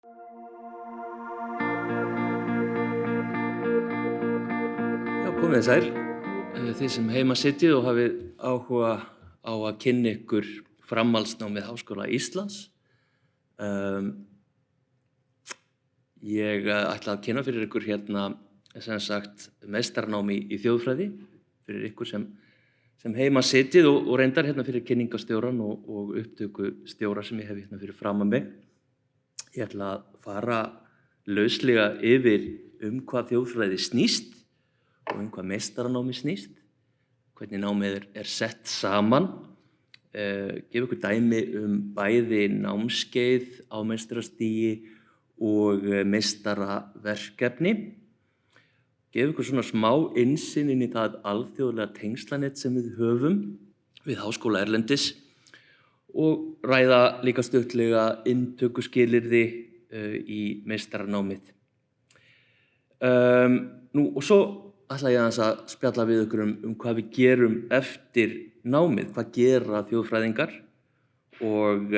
Já, komið þið sæl. Þið sem heima sitjið og hafið áhuga á að kynna ykkur framhaldsnám við Háskóla Íslands. Um, ég ætla að kynna fyrir ykkur hérna sem sagt meistarnám í þjóðfræði fyrir ykkur sem heima sitjið og reyndar hérna fyrir kynningastjórann og upptökustjóra sem ég hef hérna fyrir framan mig. Ég ætla að fara lauslega yfir hvað þjóðfræði snýst og hvað meistaranámi snýst, hvernig námið er sett saman, gefa ykkur dæmi bæði námskeið á meistarastigi og meistaraverkefni, gefa ykkur svona smá innsýn inn í það alþjóðlega tengslanett sem við höfum við háskóla erlendis og ræða líka stuttlega inntökuskilyrði í meistaranámið. Og svo ætla ég aðeins að spjalla við ykkur hvað við gerum eftir námið, hvað gera þjóðfræðingar og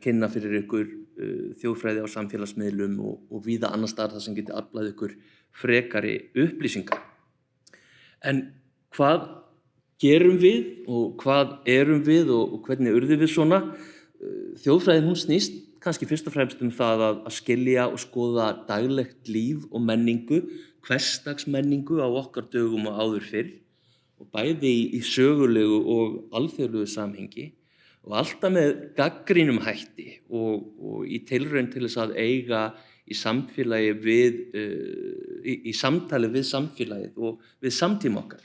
kynna fyrir ykkur þjóðfræði á samfélagsmiðlum og víða annars staðar þar sem geti aflað ykkur frekari upplýsingar. En hvað gerum við og hvað erum við og hvernig urðum við svona? Þjóðfræðin hún snýst kannski fyrst og fremst það að skilja og skoða daglegt líf og menningu, hversdagsmenningu á okkar dögum og áður fyrr og bæði í sögulegu og alþjóðlegu samhengi og alltaf með gagnrýnum hætti og í tilraun til þess að eiga í samtali við samfélagið og við samtíma okkar.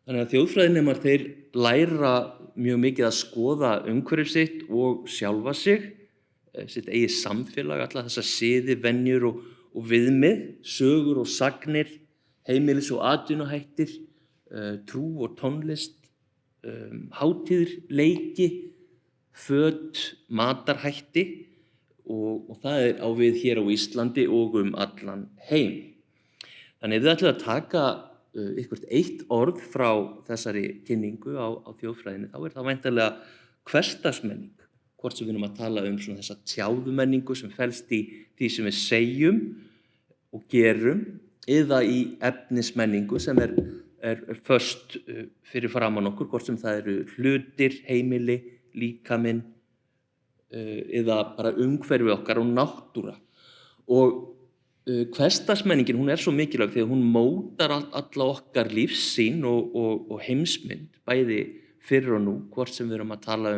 Þannig að þjóðfræðinemar þeir læra mjög mikið að skoða umhverfi sitt og sjálfa sig, sitt eigið samfélag, alla þessar siði, venjur og viðmið, sögur og sagnir, heimilis- og atvinnuhættir, trú og tónlist, hátíðir, leiki, föt, matarhætti og það á við hér á Íslandi og allan heim. Þannig ef þið ætlið að taka eitthvert eitt orð frá þessari kynningu á þjóðfræðinni, þá það væntanlega hversdagsmenning, hvort sem við erum að tala svona þessa tjáðumenningu sem felst í því sem við segjum og gerum, eða í efnismenningu sem er föst fyrir framan okkur, hvort sem það eru hlutir, heimili, líkaminn, eða bara umhverfi okkar og náttúra. Og hversdagsmenningin hún svo mikilvæg þegar hún mótar alla okkar lífssýn og heimsmynd, bæði fyrr og nú, hvort sem við erum að tala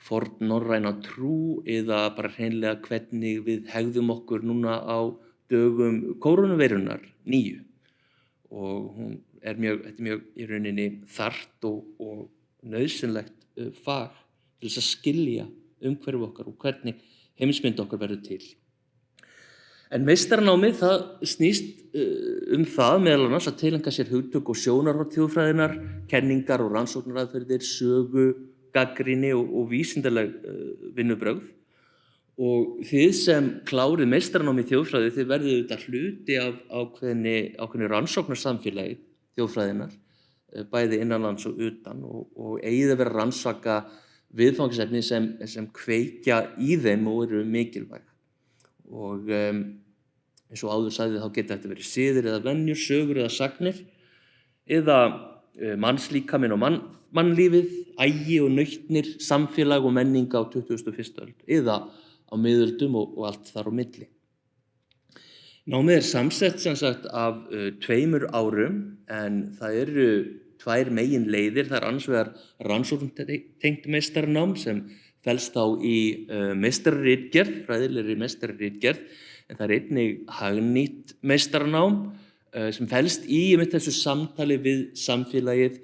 fornnorræna trú eða bara hreinlega hvernig við hegðum okkur núna á dögum kórónuveirunnar nýju. Og þetta er mjög í rauninni þarft og nauðsynlegt fag til þess að skilja umhverfi okkar og hvernig heimsmynd okkar verður til. En meistaranámið það snýst það meðal annars að tileinka sér hugtök og sjónarhorn þjóðfræðinnar, kenningar og rannsóknaraðferðir, sögu, gagnrýni og vísindaleg vinnubrögð. Og þið sem klárið meistaranámið í þjóðfræði, þið verðið auðvitað hluti af ákveðnu rannsóknarsamfélagi þjóðfræðinnar, bæði innanlands og utan og eigið að vera að rannsaka viðfangsefni sem kveikja í þeim og eru mikilvæg. Og eins og áður sagði þá geta þetta verið siðir eða venjur, sögur eða sagnir eða mannslíkaminn og mannlífið, agi og nautnir, samfélag og menning á 21. öld eða á miðöldum og allt þar á milli. Námið samsett sem sagt af 2 árum en það eru 2 meginleiðir. Það annars vegar rannsóknartengt meistaranám sem felst þá í meistararitgerð, fræðilegri meistararitgerð, en það einnig hagnýtt meistaranám sem felst í þessu samtali við samfélagið.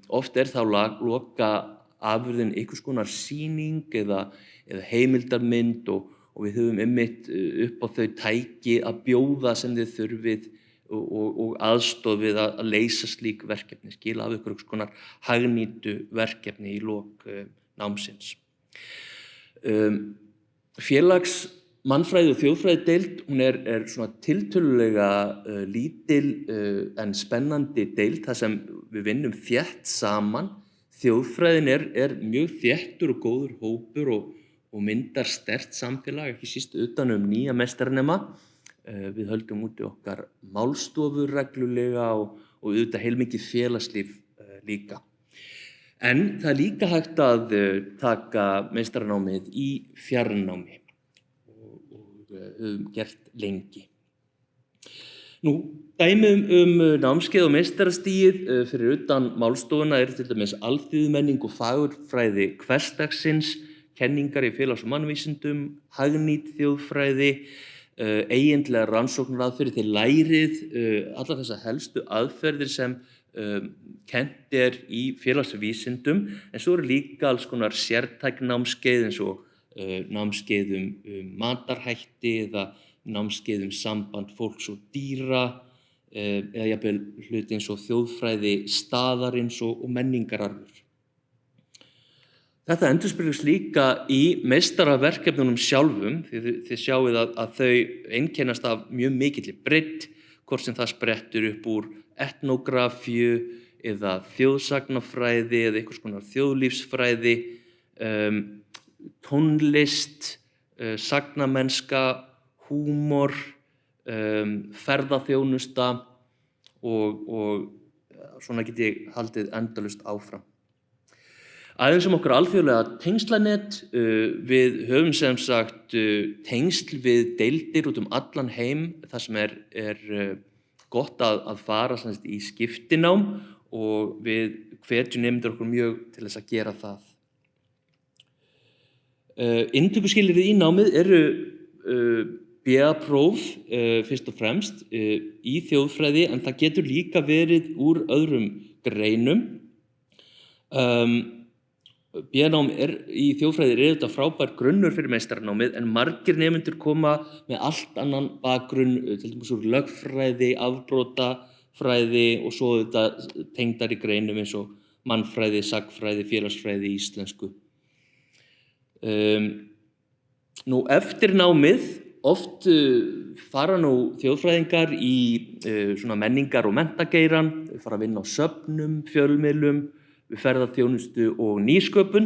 Oft þá loka afurðin einhvers konar sýning eða heimildarmynd og við höfum upp á þau tæki að bjóða sem þið þurfið og aðstoð við að leysa slík verkefni, skila af ykkur einhvers konar hagnýtu verkefni í lok námsins. Félagsmannfræði og þjóðfræðideild, hún er svona tiltölulega lítil en spennandi deild þar sem við vinnum þétt saman. Þjóðfræðin er mjög þéttur og góður hópur og og myndar sterkt samfélag, ekki síst utan nýja meistaranema. Við höldum úti okkar málstofur reglulega og auðvitað heilmikið félagslíf líka. En það líka hægt að taka meistaranámið í fjarnámi og höfum gert lengi. Dæmi námskeið og meistarastigið fyrir utan málstofuna til dæmis alþýðumenning og fagurfræði hversdagsins, kenningar í félags- og mannvísindum, hagnýt þjóðfræði, eigindlegar rannsóknaraðferðir, þið lærið allar þessar helstu aðferðir sem kennt í félagsvísindum, en svo eru líka alls konar sértæk námskeið eins og námskeið matarhætti eða námskeið samband fólks og dýra, eða jafnvel hluti eins og þjóðfræði staðarins og menningararfur. Þetta endurspeglast líka í meistaraverkefnunum sjálfum, því þið sjáið að þau einkennast af mjög mikilli breidd, hvort sem það sprettur upp úr etnógrafíu eða þjóðsagnafræði eða einhvers konar þjóðlífsfræði, tónlist, sagnamennska, húmor, ferðaþjónusta og svona get ég haldið endalaust áfram. Aðeins okkar alþjóðlega tengslanet, við höfum sem sagt tengsl við deildir út allan heim, þar sem er gott að fara sem sagt í skiptinám og við hvetjum nemendur okkur mjög til þess að gera það. Inntökuskilyrði í námið eru BA-próf fyrst og fremst í þjóðfræði, en það getur líka verið úr öðrum greinum. BA-nám í þjóðfræði er auðvitað frábær grunnur fyrir meistaranámið, en margir nemendur koma með allt annan bakgrunn, til dæmis úr lögfræði, afbrotafræði og svo auðvitað tengdari greinum eins og mannfræði, sagnfræði, félagsfræði, íslensku. Eftir námið oft fara þjóðfræðingar í svona menningar- og menntageirann, fara að vinna á söfnum, fjölmiðlum, við ferðaþjónustu og nýsköpun.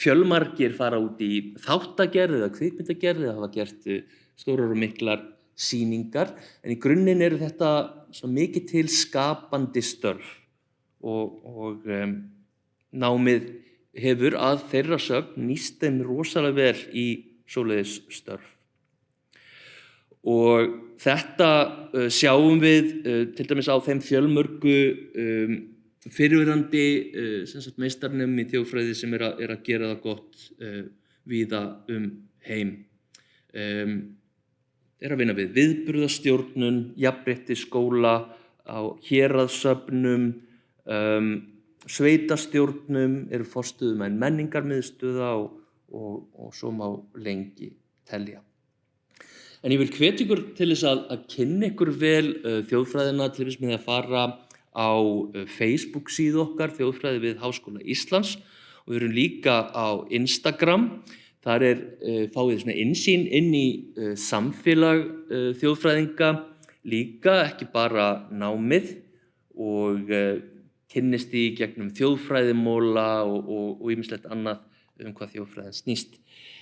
Fjölmargir fara út í þáttagerð eða kvikmyndagerð eða hafa gert stórar og miklar sýningar, en í grunninn eru þetta svo mikið til skapandi störf og námið hefur að þeirra sögn nýst þeim rosalega vel í svoleiðis störf. Og þetta sjáum við til dæmis á þeim fjölmörgu fyrrverandi meistarnum í þjóðfræði sem er að gera það gott víða heim. Er að vinna við viðburðastjórnun, jafnréttisskóla, á héraðssöfnum, sveitastjórnum, eru forstöðumenn menningarmiðstöða og svo má lengi telja. En ég vil hvetja ykkur til þess að kynna ykkur vel þjóðfræðina, til þess með að fara á Facebook síðu okkar, Þjóðfræði við Háskóla Íslands, og við erum líka á Instagram. Þar fáið svona innsýn inn í samfélag þjóðfræðinga, líka ekki bara námið, og kynnist í gegnum þjóðfræðimóla og ýmislegt annað hvað þjóðfræðin snýst.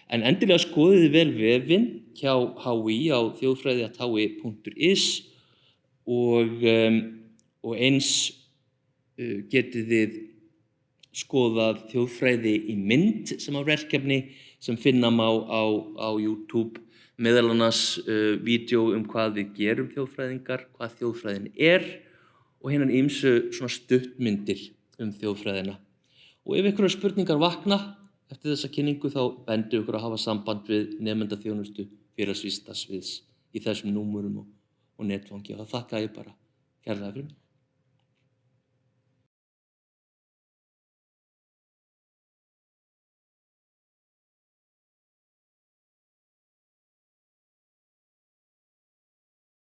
En endilega skoðið vel vefinn hjá HÍ á þjóðfræði@hi.is og eins getið þið skoðað þjóðfræði í mynd sem á verkefni sem finna má á YouTube, meðal annars vídeó hvað við gerum þjóðfræðingar, hvað þjóðfræðin og hinar ýmsu svona stuttmyndir þjóðfræðina. Og ef einhverjar spurningar vakna eftir þessa kynningu þá bendir ykkur að hafa samband við nemendaþjónustu félagsvísindasviðs í þessum númerum og netfangi, og það þakka ég bara kærlega fyrir mig.